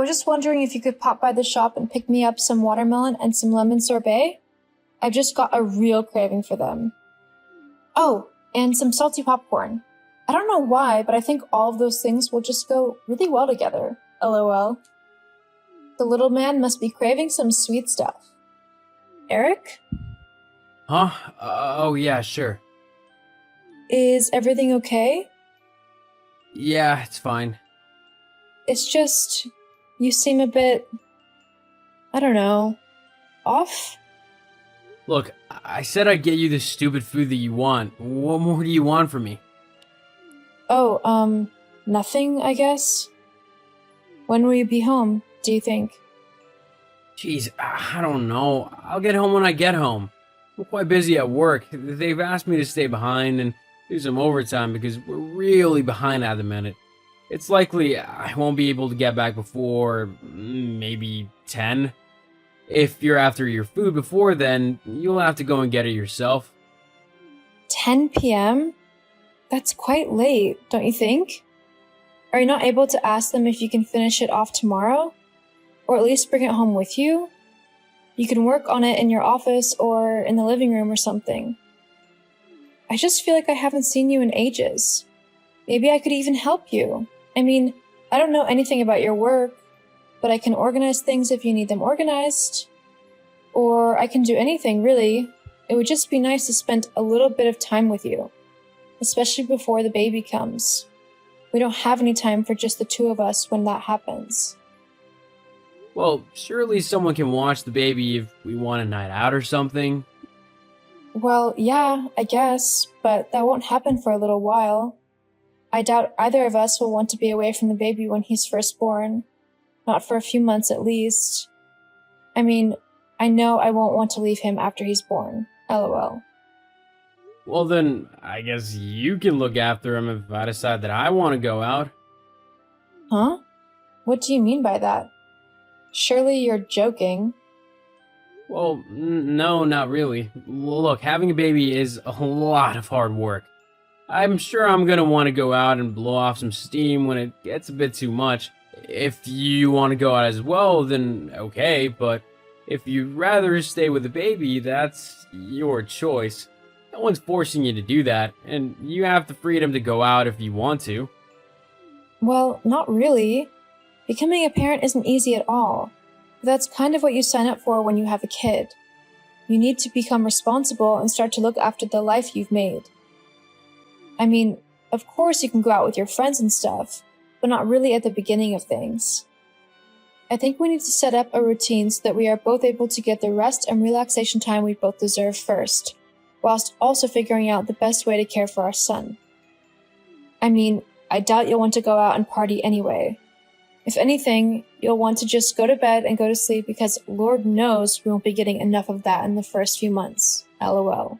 was just wondering if you could pop by the shop and pick me up some watermelon and some lemon sorbet. I've just got a real craving for them. Oh, and some salty popcorn. I don't know why, but I think all of those things will just go really well together. LOL. The little man must be craving some sweet stuff. Eric? Huh? Oh yeah, sure. Is everything okay? Yeah, it's fine. It's just, you seem a bit, I don't know, off? Look, I said I'd get you the stupid food that you want. What more do you want from me? Oh, nothing, I guess. When will you be home, do you think? Jeez, I don't know. I'll get home when I get home. I'm quite busy at work. They've asked me to stay behind and do some overtime because we're really behind at the minute. It's likely I won't be able to get back before maybe 10. If you're after your food before then, you'll have to go and get it yourself. 10 p.m.? That's quite late, don't you think? Are you not able to ask them if you can finish it off tomorrow? Or at least bring it home with you? You can work on it in your office or in the living room or something. I just feel like I haven't seen you in ages. Maybe I could even help you. I mean, I don't know anything about your work, but I can organize things if you need them organized. Or I can do anything, really. It would just be nice to spend a little bit of time with you, especially before the baby comes. We don't have any time for just the two of us when that happens. Well, surely someone can watch the baby if we want a night out or something. Well, yeah, I guess, but that won't happen for a little while. I doubt either of us will want to be away from the baby when he's first born. Not for a few months at least. I mean, I know I won't want to leave him after he's born. LOL. Well then, I guess you can look after him if I decide that I want to go out. Huh? What do you mean by that? Surely you're joking. Well, no, not really. Look, having a baby is a lot of hard work. I'm sure I'm gonna want to go out and blow off some steam when it gets a bit too much. If you want to go out as well, then okay, but if you'd rather stay with the baby, that's your choice. No one's forcing you to do that, and you have the freedom to go out if you want to. Well, not really. Becoming a parent isn't easy at all. But that's kind of what you sign up for when you have a kid. You need to become responsible and start to look after the life you've made. I mean, of course you can go out with your friends and stuff, but not really at the beginning of things. I think we need to set up a routine so that we are both able to get the rest and relaxation time we both deserve first, whilst also figuring out the best way to care for our son. I mean, I doubt you'll want to go out and party anyway. If anything, you'll want to just go to bed and go to sleep because Lord knows we won't be getting enough of that in the first few months. LOL.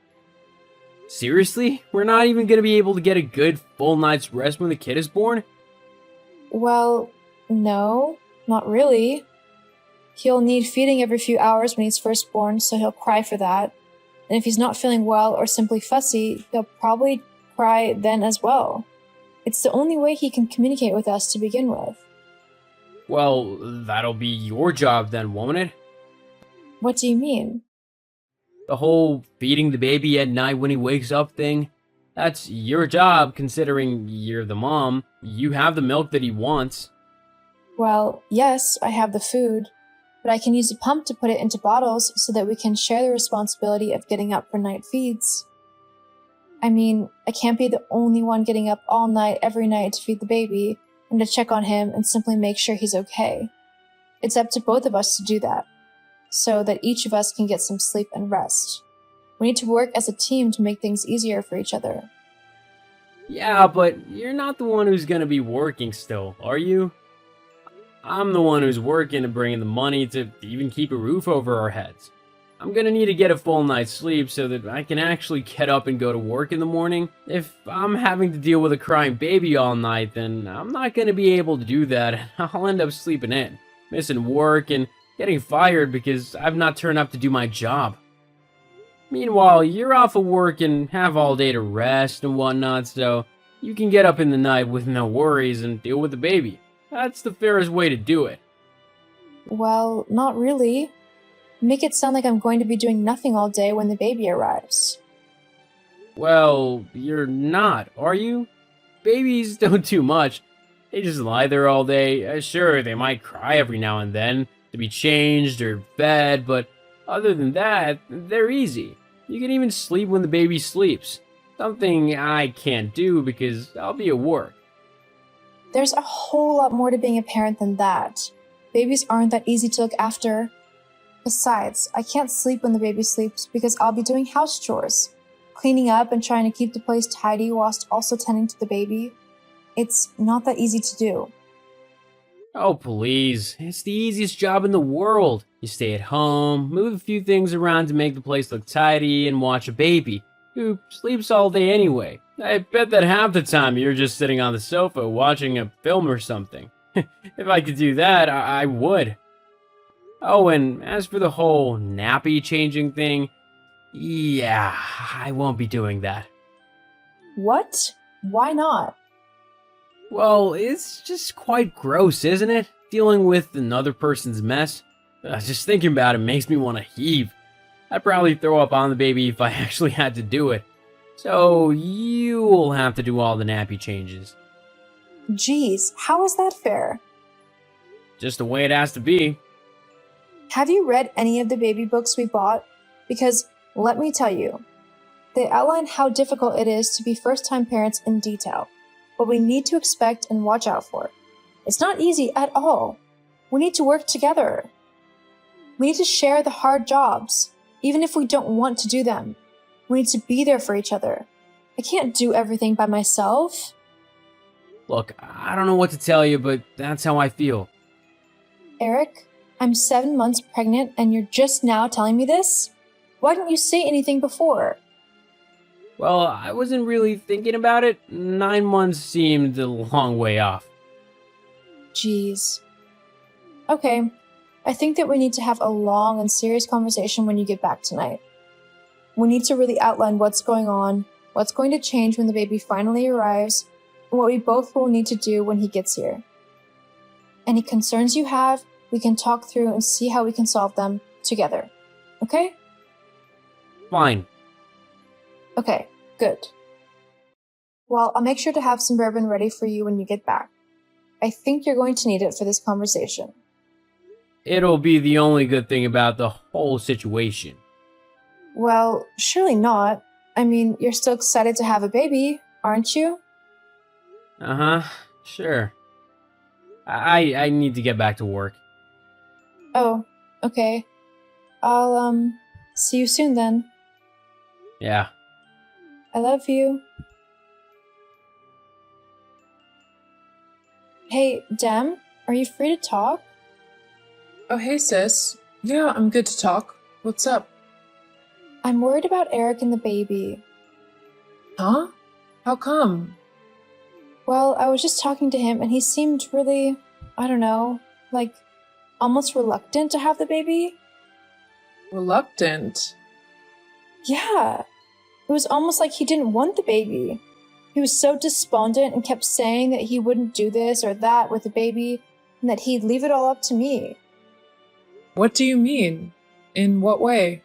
Seriously? We're not even gonna be able to get a good full night's rest when the kid is born? Well, no, not really. He'll need feeding every few hours when he's first born, so he'll cry for that. And if he's not feeling well or simply fussy, he'll probably cry then as well. It's the only way he can communicate with us to begin with. Well, that'll be your job then, won't it? What do you mean? The whole feeding the baby at night when he wakes up thing. That's your job, considering you're the mom. You have the milk that he wants. Well, yes, I have the food, but I can use a pump to put it into bottles so that we can share the responsibility of getting up for night feeds. I mean, I can't be the only one getting up all night every night to feed the baby and to check on him and simply make sure he's okay. It's up to both of us to do that, so that each of us can get some sleep and rest. We need to work as a team to make things easier for each other. Yeah, but you're not the one who's gonna be working still, are you? I'm the one who's working and bringing the money to even keep a roof over our heads. I'm gonna need to get a full night's sleep so that I can actually get up and go to work in the morning. If I'm having to deal with a crying baby all night, then I'm not gonna be able to do that, and I'll end up sleeping in, missing work, and getting fired because I've not turned up to do my job. Meanwhile, you're off of work and have all day to rest and whatnot, so you can get up in the night with no worries and deal with the baby. That's the fairest way to do it. Well, not really. Make it sound like I'm going to be doing nothing all day when the baby arrives. Well, you're not, are you? Babies don't do much. They just lie there all day. Sure, they might cry every now and then to be changed or fed, but other than that, they're easy. You can even sleep when the baby sleeps. Something I can't do because I'll be at work. There's a whole lot more to being a parent than that. Babies aren't that easy to look after. Besides, I can't sleep when the baby sleeps because I'll be doing house chores, cleaning up and trying to keep the place tidy whilst also tending to the baby. It's not that easy to do. Oh, please. It's the easiest job in the world. You stay at home, move a few things around to make the place look tidy, and watch a baby who sleeps all day anyway. I bet that half the time you're just sitting on the sofa watching a film or something. If I could do that, I would. Oh, and as for the whole nappy changing thing, yeah, I won't be doing that. What? Why not? Well, it's just quite gross, isn't it? Dealing with another person's mess. Just thinking about it makes me want to heave. I'd probably throw up on the baby if I actually had to do it. So you'll have to do all the nappy changes. Geez, how is that fair? Just the way it has to be. Have you read any of the baby books we bought? Because, let me tell you, they outline how difficult it is to be first-time parents in detail, what we need to expect and watch out for. It's not easy at all. We need to work together. We need to share the hard jobs, even if we don't want to do them. We need to be there for each other. I can't do everything by myself. Look, I don't know what to tell you, but that's how I feel. Eric, I'm 7 months pregnant and you're just now telling me this? Why didn't you say anything before? Well, I wasn't really thinking about it. 9 months seemed a long way off. Jeez. Okay, I think that we need to have a long and serious conversation when you get back tonight. We need to really outline what's going on, what's going to change when the baby finally arrives, and what we both will need to do when he gets here. Any concerns you have, we can talk through and see how we can solve them together. Okay? Fine. Okay, good. Well, I'll make sure to have some bourbon ready for you when you get back. I think you're going to need it for this conversation. It'll be the only good thing about the whole situation. Well, surely not. I mean, you're still excited to have a baby, aren't you? Uh-huh, sure. I need to get back to work. Oh, okay. I'll, see you soon then. Yeah. I love you. Hey, Dem, are you free to talk? Oh, hey, sis. Yeah, I'm good to talk. What's up? I'm worried about Eric and the baby. Huh? How come? Well, I was just talking to him and he seemed really, I don't know, like almost reluctant to have the baby. Reluctant? Yeah. It was almost like he didn't want the baby. He was so despondent and kept saying that he wouldn't do this or that with the baby and that he'd leave it all up to me. What do you mean? In what way?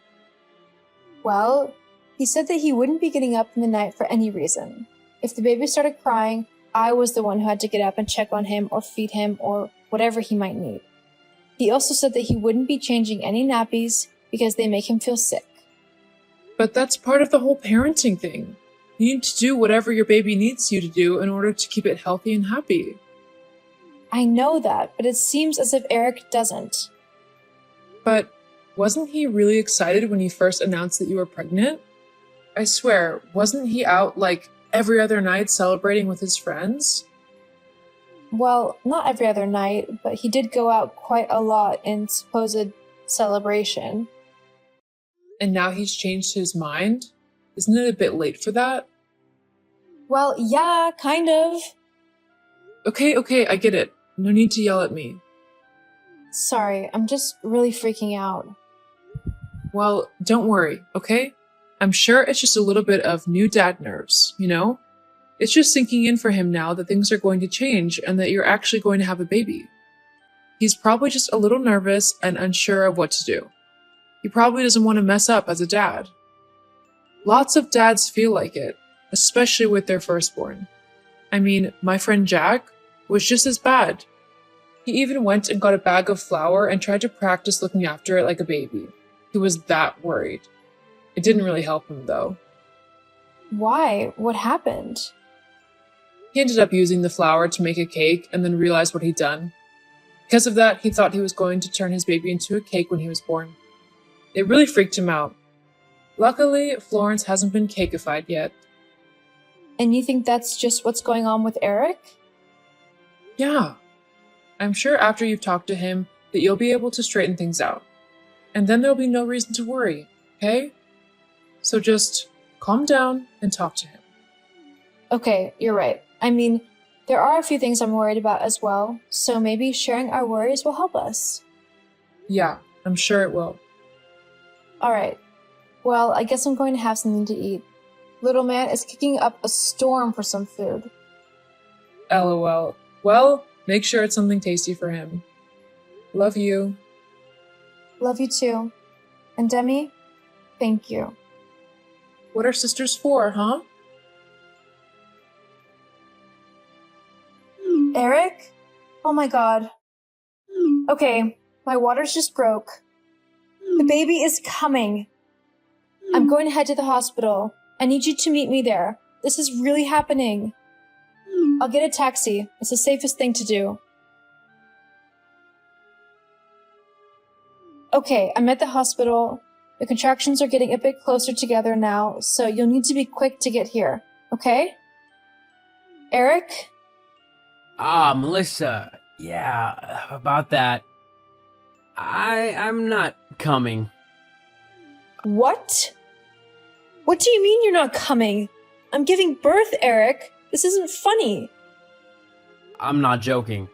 Well, he said that he wouldn't be getting up in the night for any reason. If the baby started crying, I was the one who had to get up and check on him or feed him or whatever he might need. He also said that he wouldn't be changing any nappies because they make him feel sick. But that's part of the whole parenting thing. You need to do whatever your baby needs you to do in order to keep it healthy and happy. I know that, but it seems as if Eric doesn't. But wasn't he really excited when you first announced that you were pregnant? I swear, wasn't he out like every other night celebrating with his friends? Well, not every other night, but he did go out quite a lot in supposed celebration. And now he's changed his mind? Isn't it a bit late for that? Well, yeah, kind of. Okay, I get it. No need to yell at me. Sorry, I'm just really freaking out. Well, don't worry, okay? I'm sure it's just a little bit of new dad nerves, you know? It's just sinking in for him now that things are going to change and that you're actually going to have a baby. He's probably just a little nervous and unsure of what to do. He probably doesn't want to mess up as a dad. Lots of dads feel like it, especially with their firstborn. I mean, my friend Jack was just as bad. He even went and got a bag of flour and tried to practice looking after it like a baby. He was that worried. It didn't really help him, though. Why? What happened? He ended up using the flour to make a cake and then realized what he'd done. Because of that, he thought he was going to turn his baby into a cake when he was born. It really freaked him out. Luckily, Florence hasn't been cakeified yet. And you think that's just what's going on with Eric? Yeah. I'm sure after you've talked to him that you'll be able to straighten things out. And then there'll be no reason to worry, okay? So just calm down and talk to him. Okay, you're right. I mean, there are a few things I'm worried about as well, so maybe sharing our worries will help us. Yeah, I'm sure it will. Alright. Well, I guess I'm going to have something to eat. Little man is kicking up a storm for some food. LOL. Well, make sure it's something tasty for him. Love you. Love you too. And Demi, thank you. What are sisters for, huh? Eric? Oh my god. Okay, my water's just broke. The baby is coming. I'm going to head to the hospital. I need you to meet me there. This is really happening. I'll get a taxi. It's the safest thing to do. Okay, I'm at the hospital. The contractions are getting a bit closer together now, so you'll need to be quick to get here. Okay? Eric? Melissa. Yeah, about that. I'm not coming. What? What do you mean you're not coming? I'm giving birth, Eric. This isn't funny. I'm not joking.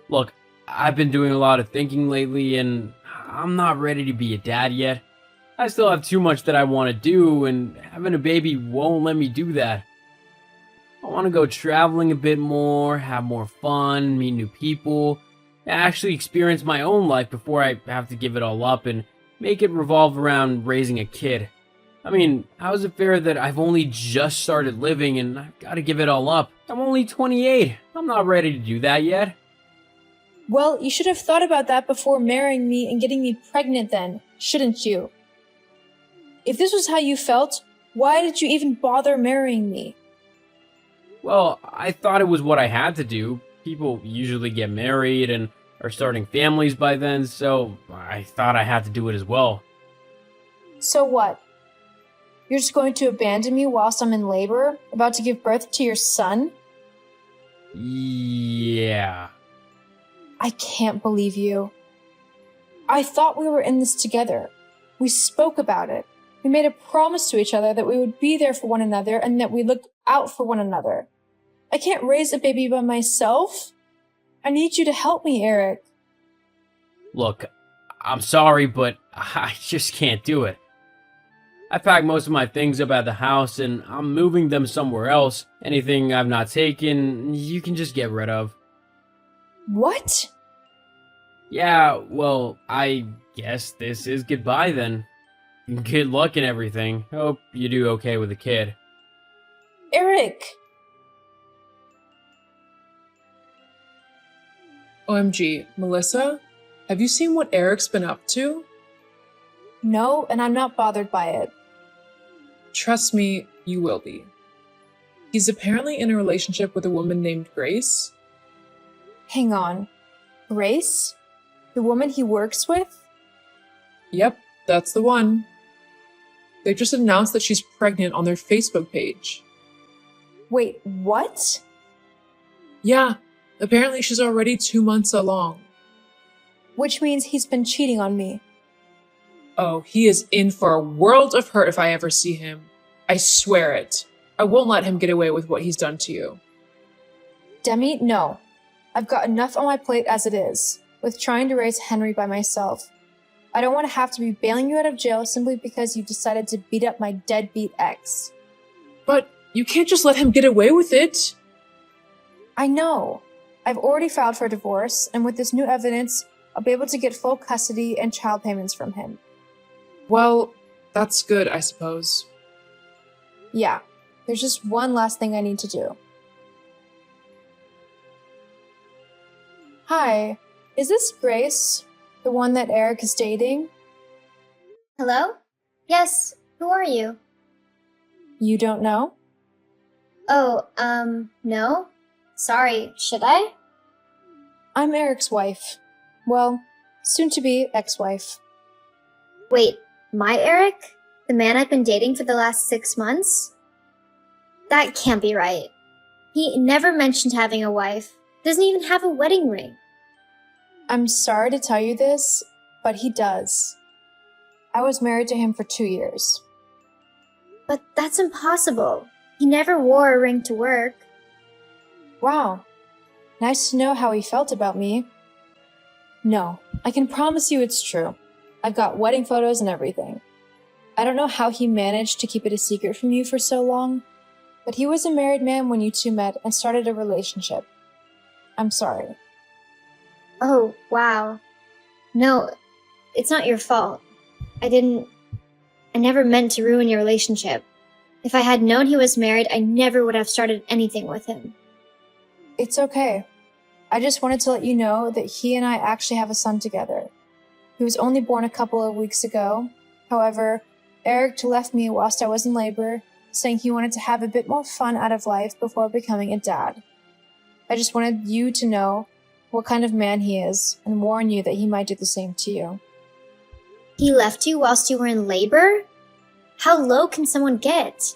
Look, I've been doing a lot of thinking lately, and I'm not ready to be a dad yet. I still have too much that I want to do, and having a baby won't let me do that. I want to go traveling a bit more, have more fun, meet new people, and actually experience my own life before I have to give it all up and make it revolve around raising a kid. I mean, how is it fair that I've only just started living and I've got to give it all up? I'm only 28. I'm not ready to do that yet. Well, you should have thought about that before marrying me and getting me pregnant then, shouldn't you? If this was how you felt, why did you even bother marrying me? Well, I thought it was what I had to do. People usually get married and are starting families by then, so I thought I had to do it as well. So what? You're just going to abandon me whilst I'm in labor, about to give birth to your son? Yeah. I can't believe you. I thought we were in this together. We spoke about it. We made a promise to each other that we would be there for one another and that we looked out for one another. I can't raise a baby by myself. I need you to help me, Eric. Look, I'm sorry, but I just can't do it. I packed most of my things up at the house and I'm moving them somewhere else. Anything I've not taken, you can just get rid of. What? Yeah, well, I guess this is goodbye then. Good luck and everything. Hope you do okay with the kid. Eric! OMG, Melissa? Have you seen what Eric's been up to? No, and I'm not bothered by it. Trust me, you will be. He's apparently in a relationship with a woman named Grace. Hang on. Grace? The woman he works with? Yep, that's the one. They just announced that she's pregnant on their Facebook page. Wait, what? Yeah, apparently she's already 2 months along. Which means he's been cheating on me. Oh, he is in for a world of hurt if I ever see him. I swear it. I won't let him get away with what he's done to you. Demi, no. I've got enough on my plate as it is, with trying to raise Henry by myself. I don't want to have to be bailing you out of jail simply because you decided to beat up my deadbeat ex. But you can't just let him get away with it. I know. I've already filed for divorce, and with this new evidence, I'll be able to get full custody and child payments from him. Well, that's good, I suppose. Yeah, there's just one last thing I need to do. Hi, is this Grace, the one that Eric is dating? Hello? Yes, who are you? You don't know? Oh, no? Sorry, should I? I'm Eric's wife. Well, soon to be ex-wife. Wait, my Eric? The man I've been dating for the last 6 months? That can't be right. He never mentioned having a wife. Doesn't even have a wedding ring. I'm sorry to tell you this, but he does. I was married to him for 2 years. But that's impossible. He never wore a ring to work. Wow. Nice to know how he felt about me. No, I can promise you it's true. I've got wedding photos and everything. I don't know how he managed to keep it a secret from you for so long, but he was a married man when you two met and started a relationship. I'm sorry. Oh, wow. No, it's not your fault. I never meant to ruin your relationship. If I had known he was married, I never would have started anything with him. It's okay. I just wanted to let you know that he and I actually have a son together. He was only born a couple of weeks ago. However, Eric left me whilst I was in labor, saying he wanted to have a bit more fun out of life before becoming a dad. I just wanted you to know what kind of man he is and warn you that he might do the same to you. He left you whilst you were in labor? How low can someone get?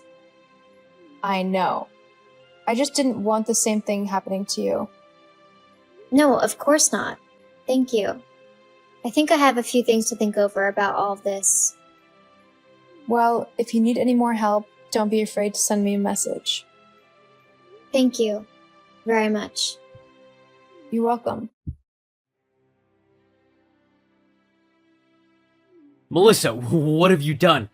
I know. I just didn't want the same thing happening to you. No, of course not. Thank you. I think I have a few things to think over about all of this. Well, if you need any more help, don't be afraid to send me a message. Thank you very much. You're welcome. Melissa, what have you done?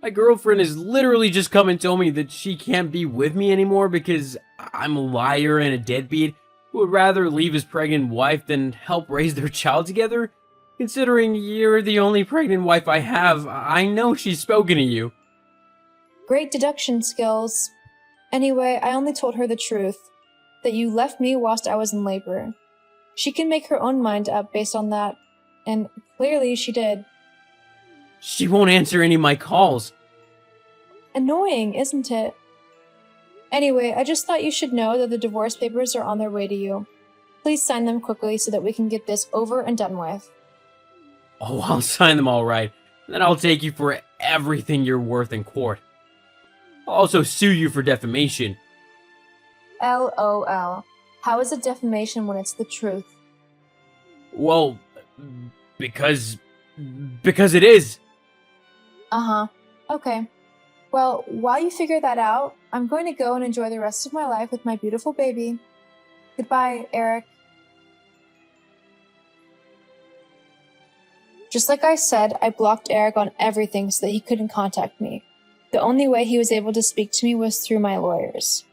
My girlfriend has literally just come and told me that she can't be with me anymore because I'm a liar and a deadbeat who would rather leave his pregnant wife than help raise their child together. Considering you're the only pregnant wife I have, I know she's spoken to you. Great deduction skills. Anyway, I only told her the truth, that you left me whilst I was in labor. She can make her own mind up based on that, and clearly she did. She won't answer any of my calls. Annoying, isn't it? Anyway, I just thought you should know that the divorce papers are on their way to you. Please sign them quickly so that we can get this over and done with. Oh, I'll sign them all right. Then I'll take you for everything you're worth in court. I'll also sue you for defamation. LOL. How is it defamation when it's the truth? Well, because it is. Uh-huh. Okay. Well, while you figure that out, I'm going to go and enjoy the rest of my life with my beautiful baby. Goodbye, Eric. Just like I said, I blocked Eric on everything so that he couldn't contact me. The only way he was able to speak to me was through my lawyers.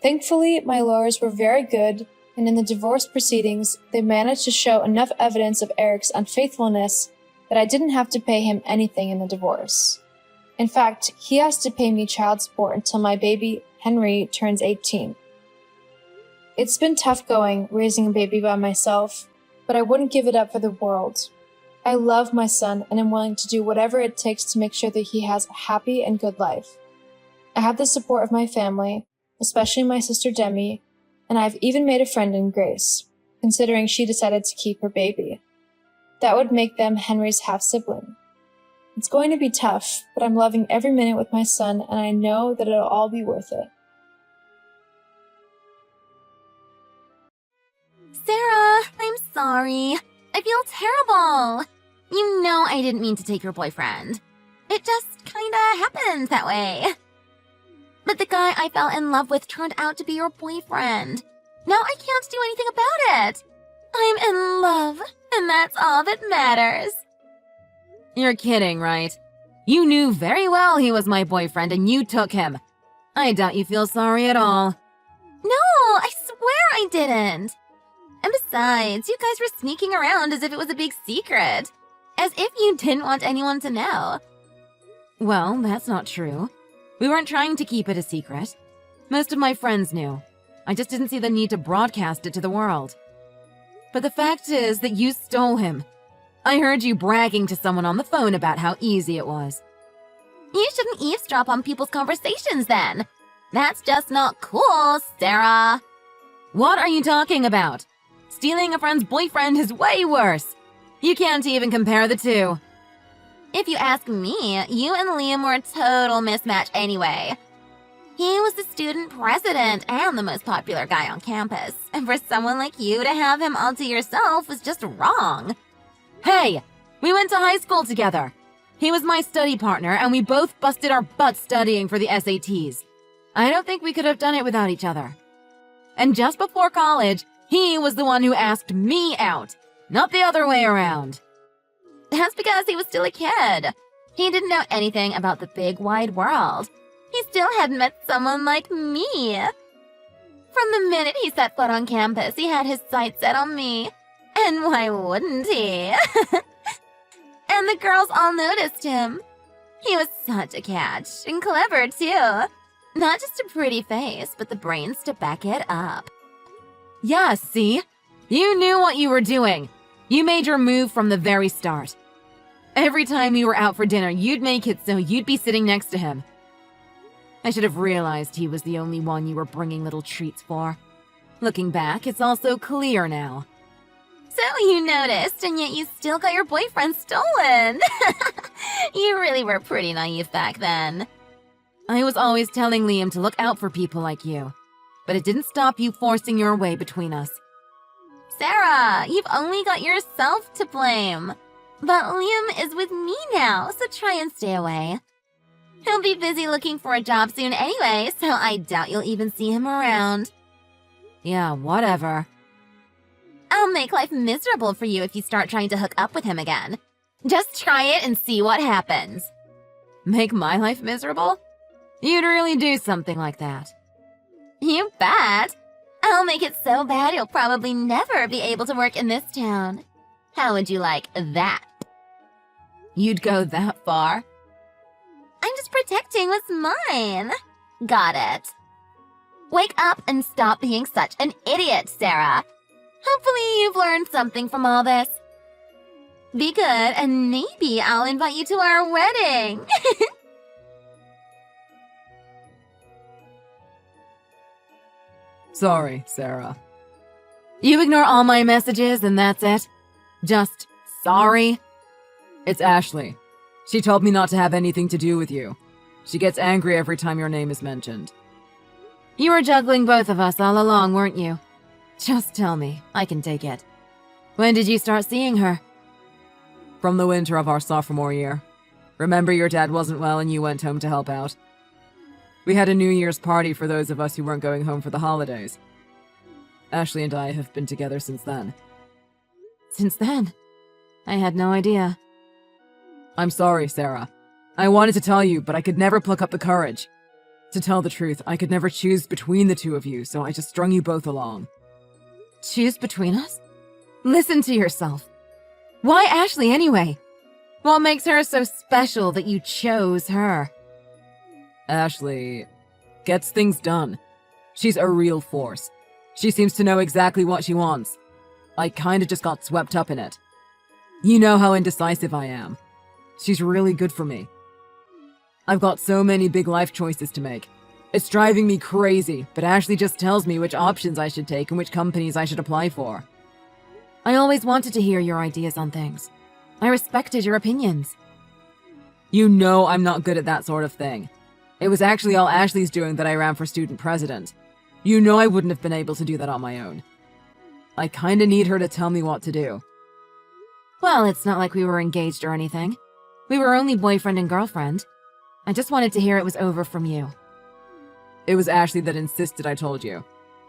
Thankfully, my lawyers were very good, and in the divorce proceedings, they managed to show enough evidence of Eric's unfaithfulness that I didn't have to pay him anything in the divorce. In fact, he has to pay me child support until my baby, Henry, turns 18. It's been tough going, raising a baby by myself, but I wouldn't give it up for the world. I love my son and am willing to do whatever it takes to make sure that he has a happy and good life. I have the support of my family, especially my sister Demi, and I've even made a friend in Grace, considering she decided to keep her baby. That would make them Henry's half-sibling. It's going to be tough, but I'm loving every minute with my son, and I know that it'll all be worth it. Sarah, I'm sorry. I feel terrible. You know I didn't mean to take your boyfriend. It just kinda happened that way. But the guy I fell in love with turned out to be your boyfriend. Now I can't do anything about it. I'm in love, and that's all that matters. You're kidding, right? You knew very well he was my boyfriend and you took him. I doubt you feel sorry at all. No, I swear swear I didn't. And besides, you guys were sneaking around as if it was a big secret. As if you didn't want anyone to know. Well, that's not true. We weren't trying to keep it a secret. Most of my friends knew. I just didn't see the need to broadcast it to the world. But the fact is that you stole him. I heard you bragging to someone on the phone about how easy it was. You shouldn't eavesdrop on people's conversations then. That's just not cool, Sarah. What are you talking about? Stealing a friend's boyfriend is way worse. You can't even compare the two. If you ask me, you and Liam were a total mismatch anyway. He was the student president and the most popular guy on campus, and for someone like you to have him all to yourself was just wrong. Hey, we went to high school together. He was my study partner, and we both busted our butts studying for the SATs. I don't think we could have done it without each other. And just before college, he was the one who asked me out, not the other way around. That's because he was still a kid. He didn't know anything about the big wide world. He still hadn't met someone like me. From the minute he set foot on campus, he had his sights set on me. And why wouldn't he? And the girls all noticed him. He was such a catch, and clever too. Not just a pretty face, but the brains to back it up. Yeah, see? You knew what you were doing. You made your move from the very start. Every time we were out for dinner, you'd make it so you'd be sitting next to him. I should have realized he was the only one you were bringing little treats for. Looking back, it's all so clear now. So you noticed, and yet you still got your boyfriend stolen. You really were pretty naive back then. I was always telling Liam to look out for people like you, but it didn't stop you forcing your way between us. Sarah, you've only got yourself to blame. But Liam is with me now, so try and stay away. He'll be busy looking for a job soon anyway, so I doubt you'll even see him around. Yeah, whatever. I'll make life miserable for you if you start trying to hook up with him again. Just try it and see what happens. Make my life miserable? You'd really do something like that. You bet. I'll make it so bad you'll probably never be able to work in this town. How would you like that? You'd go that far? I'm just protecting what's mine. Got it. Wake up and stop being such an idiot, Sarah. Hopefully you've learned something from all this. Be good, and maybe I'll invite you to our wedding. Sorry, Sarah. You ignore all my messages and that's it? Just sorry? It's Ashley. She told me not to have anything to do with you. She gets angry every time your name is mentioned. You were juggling both of us all along, weren't you? Just tell me. I can take it. When did you start seeing her? From the winter of our sophomore year. Remember your dad wasn't well and you went home to help out? We had a New Year's party for those of us who weren't going home for the holidays. Ashley and I have been together since then. Since then? I had no idea. I'm sorry, Sarah. I wanted to tell you, but I could never pluck up the courage. To tell the truth, I could never choose between the two of you, so I just strung you both along. Choose between us? Listen to yourself. Why Ashley anyway? What makes her so special that you chose her? Ashley gets things done. She's a real force. She seems to know exactly what she wants. I kinda just got swept up in it. You know how indecisive I am. She's really good for me. I've got so many big life choices to make. It's driving me crazy, but Ashley just tells me which options I should take and which companies I should apply for. I always wanted to hear your ideas on things. I respected your opinions. You know I'm not good at that sort of thing. It was actually all Ashley's doing that I ran for student president. You know I wouldn't have been able to do that on my own. I kinda need her to tell me what to do. Well, it's not like we were engaged or anything. We were only boyfriend and girlfriend. I just wanted to hear it was over from you. It was Ashley that insisted I told you.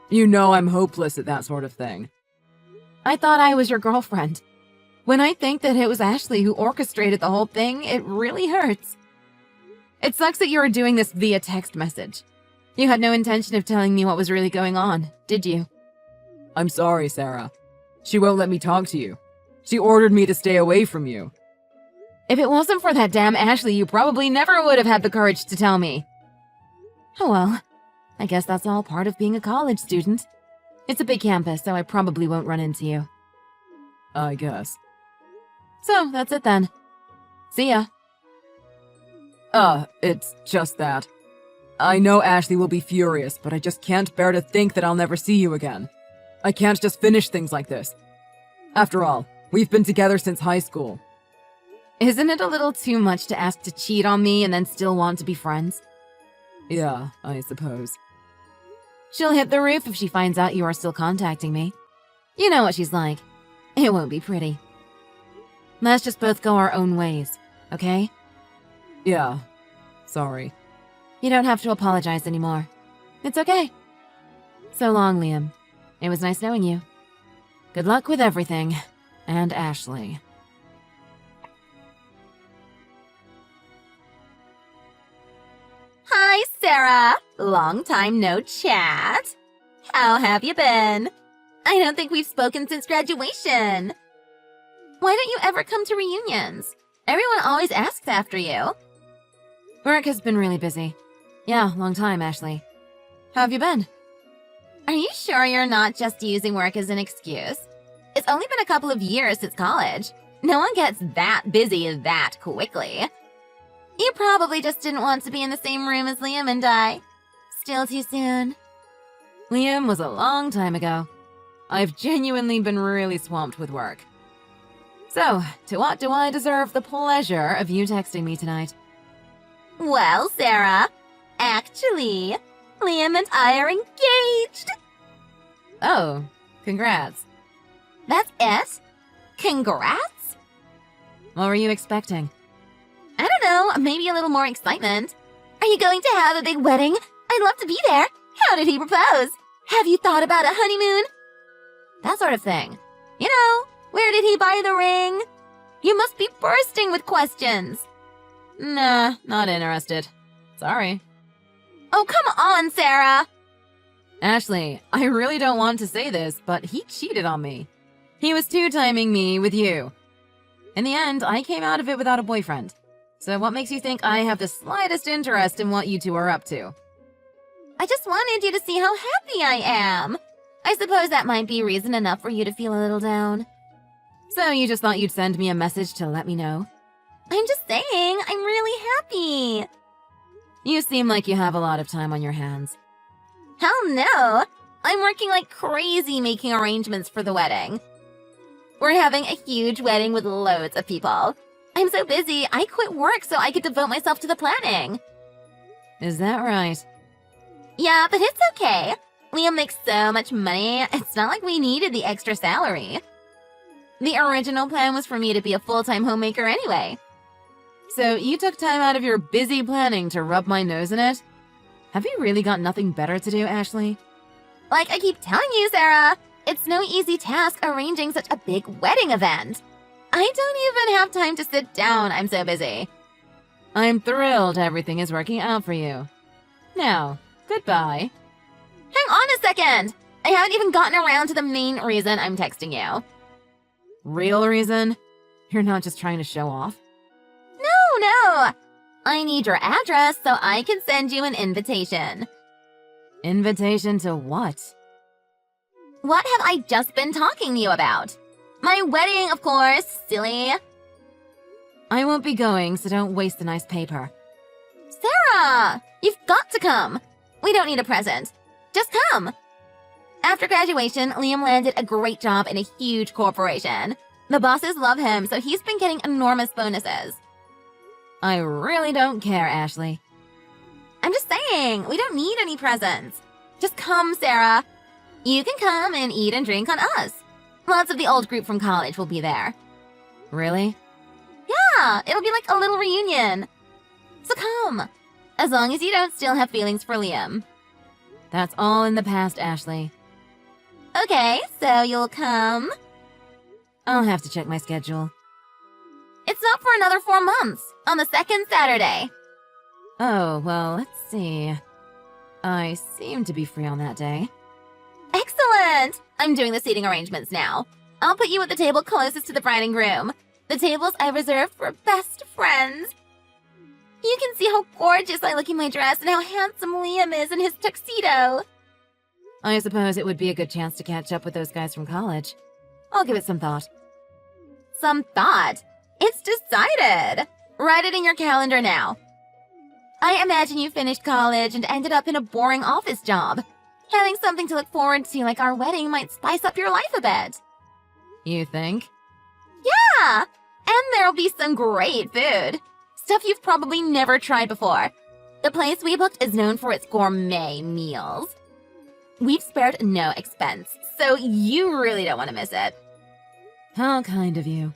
You know I'm hopeless at that sort of thing. I thought I was your girlfriend. When I think that it was Ashley who orchestrated the whole thing, it really hurts. It sucks that you were doing this via text message. You had no intention of telling me what was really going on, did you? I'm sorry, Sarah. She won't let me talk to you. She ordered me to stay away from you. If it wasn't for that damn Ashley, you probably never would have had the courage to tell me. Oh well, I guess that's all part of being a college student. It's a big campus, so I probably won't run into you. I guess. So, that's it then. See ya. It's just that. I know Ashley will be furious, but I just can't bear to think that I'll never see you again. I can't just finish things like this. After all, we've been together since high school. Isn't it a little too much to ask to cheat on me and then still want to be friends? Yeah, I suppose. She'll hit the roof if she finds out you are still contacting me. You know what she's like. It won't be pretty. Let's just both go our own ways, okay? Yeah, sorry. You don't have to apologize anymore. It's okay. So long, Liam. It was nice knowing you. Good luck with everything. And Ashley. Hi, Sarah. Long time no chat. How have you been? I don't think we've spoken since graduation. Why don't you ever come to reunions? Everyone always asks after you. Work has been really busy. Yeah, long time, Ashley. How have you been? Are you sure you're not just using work as an excuse? It's only been a couple of years since college. No one gets that busy that quickly. You probably just didn't want to be in the same room as Liam and I. Still too soon. Liam was a long time ago. I've genuinely been really swamped with work. So, to what do I deserve the pleasure of you texting me tonight? Well, Sarah, actually, Liam and I are engaged. Oh, congrats. That's it? Congrats? What were you expecting? I don't know, maybe a little more excitement. Are you going to have a big wedding? I'd love to be there. How did he propose? Have you thought about a honeymoon? That sort of thing. You know, where did he buy the ring? You must be bursting with questions. Nah, not interested. Sorry. Oh, come on, Sarah! Ashley, I really don't want to say this, but he cheated on me. He was two-timing me with you. In the end, I came out of it without a boyfriend. So what makes you think I have the slightest interest in what you two are up to? I just wanted you to see how happy I am. I suppose that might be reason enough for you to feel a little down. So you just thought you'd send me a message to let me know? I'm just saying, I'm really happy. You seem like you have a lot of time on your hands. Hell no! I'm working like crazy making arrangements for the wedding. We're having a huge wedding with loads of people. I'm so busy, I quit work so I could devote myself to the planning. Is that right? Yeah, but it's okay. Liam makes so much money, it's not like we needed the extra salary. The original plan was for me to be a full-time homemaker anyway. So you took time out of your busy planning to rub my nose in it? Have you really got nothing better to do, Ashley? Like I keep telling you, Sarah, it's no easy task arranging such a big wedding event. I don't even have time to sit down, I'm so busy. I'm thrilled everything is working out for you. Now, goodbye. Hang on a second! I haven't even gotten around to the main reason I'm texting you. Real reason? You're not just trying to show off? No! I need your address so I can send you an invitation. Invitation to what? What have I just been talking to you about? My wedding, of course, silly. I won't be going, so don't waste the nice paper. Sarah! You've got to come! We don't need a present. Just come! After graduation, Liam landed a great job in a huge corporation. The bosses love him, so he's been getting enormous bonuses. I really don't care, Ashley. I'm just saying, we don't need any presents. Just come, Sarah. You can come and eat and drink on us. Lots of the old group from college will be there. Really? Yeah, it'll be like a little reunion. So come, as long as you don't still have feelings for Liam. That's all in the past, Ashley. Okay, so you'll come? I'll have to check my schedule. It's not for another 4 months, on the second Saturday. Oh, well, let's see. I seem to be free on that day. Excellent! Excellent! I'm doing the seating arrangements now. I'll put you at the table closest to the bride and groom. The tables I reserved for best friends. You can see how gorgeous I look in my dress and how handsome Liam is in his tuxedo. I suppose it would be a good chance to catch up with those guys from college. I'll give it some thought. Some thought. It's decided. Write it in your calendar now. I imagine you finished college and ended up in a boring office job. Having something to look forward to like our wedding might spice up your life a bit. You think? Yeah! And there'll be some great food. Stuff you've probably never tried before. The place we booked is known for its gourmet meals. We've spared no expense, so you really don't want to miss it. How kind of you.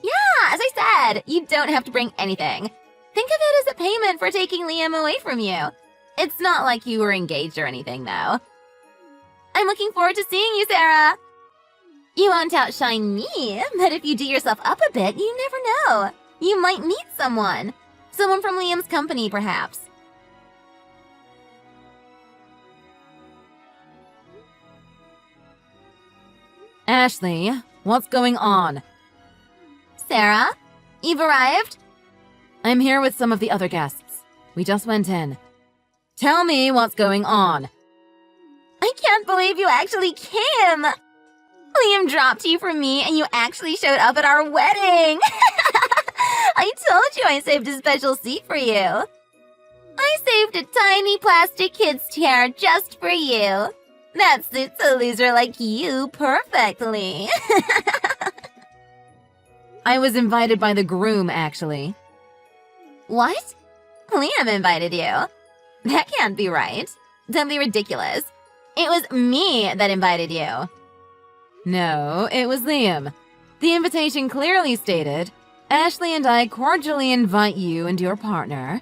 Yeah, as I said, you don't have to bring anything. Think of it as a payment for taking Liam away from you. It's not like you were engaged or anything, though. I'm looking forward to seeing you, Sarah. You won't outshine me, but if you do yourself up a bit, you never know. You might meet someone. Someone from Liam's company, perhaps. Ashley, what's going on? Sarah, you've arrived? I'm here with some of the other guests. We just went in. Tell me what's going on. I can't believe you actually came. Liam dropped you for me and you actually showed up at our wedding. I told you I saved a special seat for you. I saved a tiny plastic kid's chair just for you. That suits a loser like you perfectly. I was invited by the groom, actually. What? Liam invited you? That can't be right. Don't be ridiculous. It was me that invited you. No, it was Liam. The invitation clearly stated, Ashley and I cordially invite you and your partner.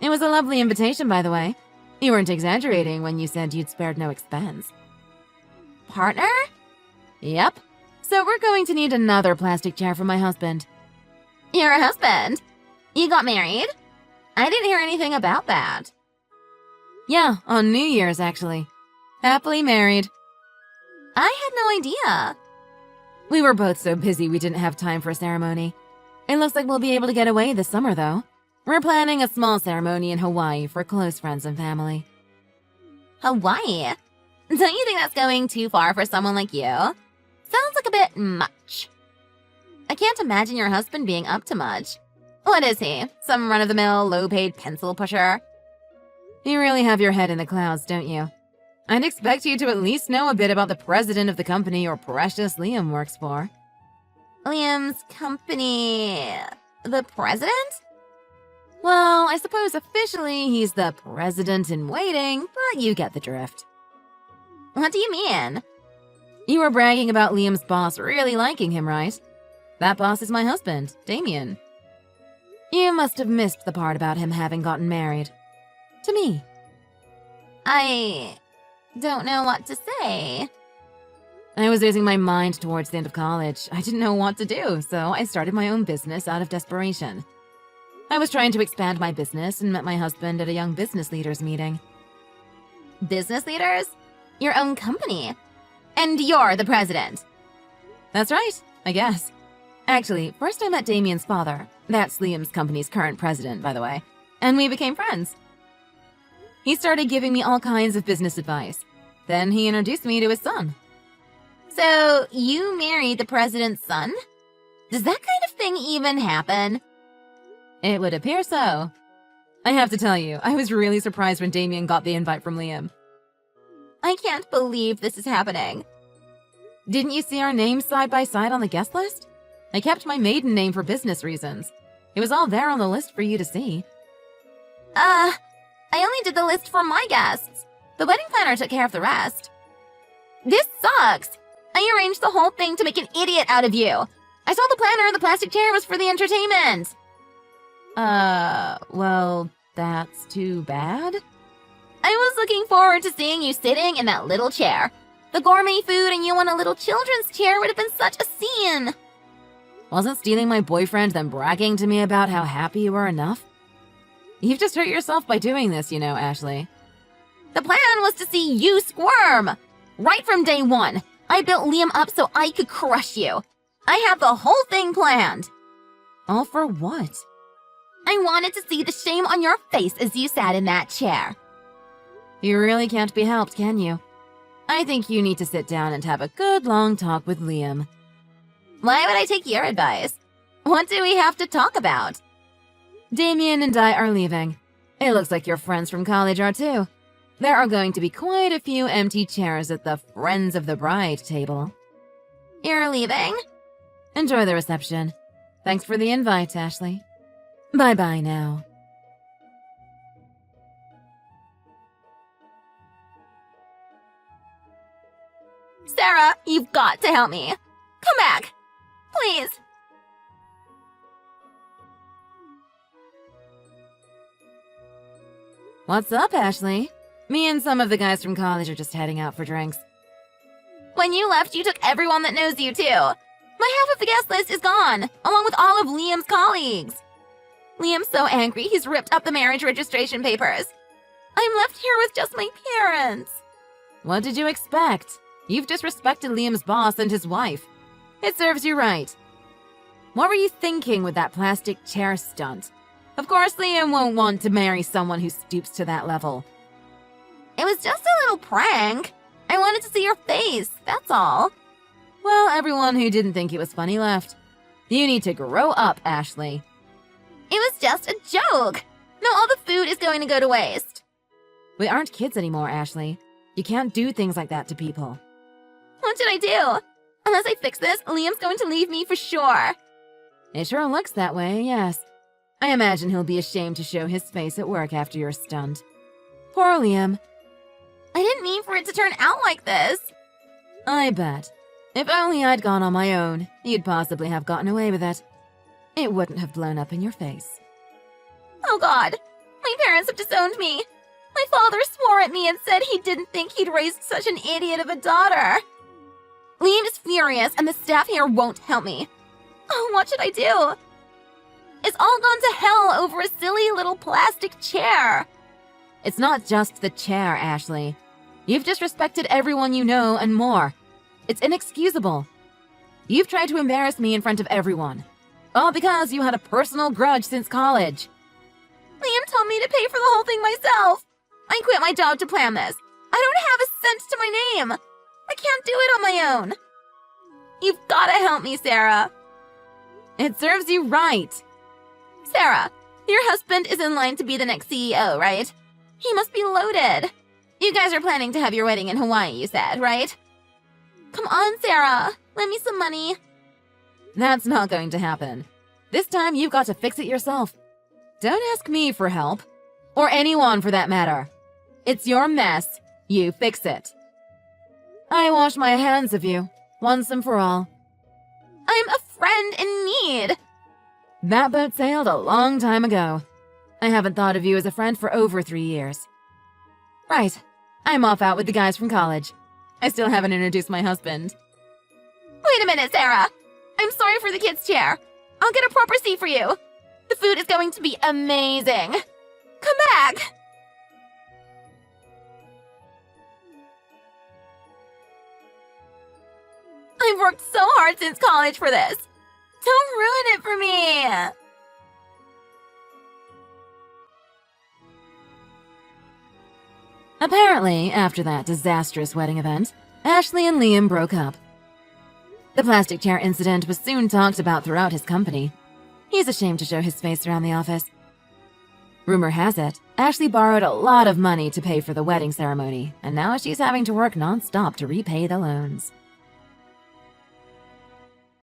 It was a lovely invitation, by the way. You weren't exaggerating when you said you'd spared no expense. Partner? Yep. So we're going to need another plastic chair for my husband. Your husband? You got married? I didn't hear anything about that. Yeah, on New Year's, actually. Happily married. I had no idea. We were both so busy we didn't have time for a ceremony. It looks like we'll be able to get away this summer, though. We're planning a small ceremony in Hawaii for close friends and family. Hawaii? Don't you think that's going too far for someone like you? Sounds like a bit much. I can't imagine your husband being up to much. What is he? Some run-of-the-mill, low-paid pencil pusher? You really have your head in the clouds, don't you? I'd expect you to at least know a bit about the president of the company your precious Liam works for. Liam's company... the president? Well, I suppose officially he's the president-in-waiting, but you get the drift. What do you mean? You were bragging about Liam's boss really liking him, right? That boss is my husband, Damien. You must have missed the part about him having gotten married. To me. I don't know what to say. I was losing my mind towards the end of college. I didn't know what to do, so I started my own business out of desperation. I was trying to expand my business and met my husband at a young business leaders meeting. Business leaders? Your own company? And you're the president? That's right, I guess. Actually, first I met Damien's father. That's Liam's company's current president, by the way. And we became friends. He started giving me all kinds of business advice. Then he introduced me to his son. So, you married the president's son? Does that kind of thing even happen? It would appear so. I have to tell you, I was really surprised when Damien got the invite from Liam. I can't believe this is happening. Didn't you see our names side by side on the guest list? I kept my maiden name for business reasons. It was all there on the list for you to see. I only did the list for my guests. The wedding planner took care of the rest. This sucks. I arranged the whole thing to make an idiot out of you. I saw the planner and the plastic chair was for the entertainment. Well, that's too bad. I was looking forward to seeing you sitting in that little chair. The gourmet food and you on a little children's chair would have been such a scene. Wasn't stealing my boyfriend then bragging to me about how happy you were enough? You've just hurt yourself by doing this, you know, Ashley. The plan was to see you squirm. Right from day one, I built Liam up so I could crush you. I had the whole thing planned. All for what? I wanted to see the shame on your face as you sat in that chair. You really can't be helped, can you? I think you need to sit down and have a good long talk with Liam. Why would I take your advice? What do we have to talk about? Damien and I are leaving. It looks like your friends from college are too. There are going to be quite a few empty chairs at the Friends of the Bride table. You're leaving? Enjoy the reception. Thanks for the invite, Ashley. Bye-bye now. Sarah, you've got to help me. Come back. Please. What's up, Ashley? Me and some of the guys from college are just heading out for drinks. When you left, you took everyone that knows you, too. My half of the guest list is gone, along with all of Liam's colleagues. Liam's so angry, he's ripped up the marriage registration papers. I'm left here with just my parents. What did you expect? You've disrespected Liam's boss and his wife. It serves you right. What were you thinking with that plastic chair stunt? Of course, Liam won't want to marry someone who stoops to that level. It was just a little prank. I wanted to see your face, that's all. Well, everyone who didn't think it was funny left. You need to grow up, Ashley. It was just a joke. Now all the food is going to go to waste. We aren't kids anymore, Ashley. You can't do things like that to people. What should I do? Unless I fix this, Liam's going to leave me for sure. It sure looks that way, yes. I imagine he'll be ashamed to show his face at work after you're stunned. Poor Liam. I didn't mean for it to turn out like this. I bet. If only I'd gone on my own, you'd possibly have gotten away with it. It wouldn't have blown up in your face. Oh God, my parents have disowned me. My father swore at me and said he didn't think he'd raised such an idiot of a daughter. Liam is furious and the staff here won't help me. Oh, what should I do? It's all gone to hell over a silly little plastic chair. It's not just the chair, Ashley. You've disrespected everyone you know and more. It's inexcusable. You've tried to embarrass me in front of everyone. All because you had a personal grudge since college. Liam told me to pay for the whole thing myself. I quit my job to plan this. I don't have a cent to my name. I can't do it on my own. You've gotta help me, Sarah. It serves you right. Sarah, your husband is in line to be the next CEO, right? He must be loaded. You guys are planning to have your wedding in Hawaii, you said, right? Come on, Sarah. Lend me some money. That's not going to happen. This time you've got to fix it yourself. Don't ask me for help. Or anyone for that matter. It's your mess. You fix it. I wash my hands of you, once and for all. I'm a friend in need. That boat sailed a long time ago. I haven't thought of you as a friend for over 3 years. Right. I'm off out with the guys from college. I still haven't introduced my husband. Wait a minute, Sarah. I'm sorry for the kids' chair. I'll get a proper seat for you. The food is going to be amazing. Come back. I've worked so hard since college for this. Don't ruin it for me. Apparently, after that disastrous wedding event, Ashley and Liam broke up. The plastic chair incident was soon talked about throughout his company. He's ashamed to show his face around the office. Rumor has it, Ashley borrowed a lot of money to pay for the wedding ceremony, and now she's having to work non-stop to repay the loans.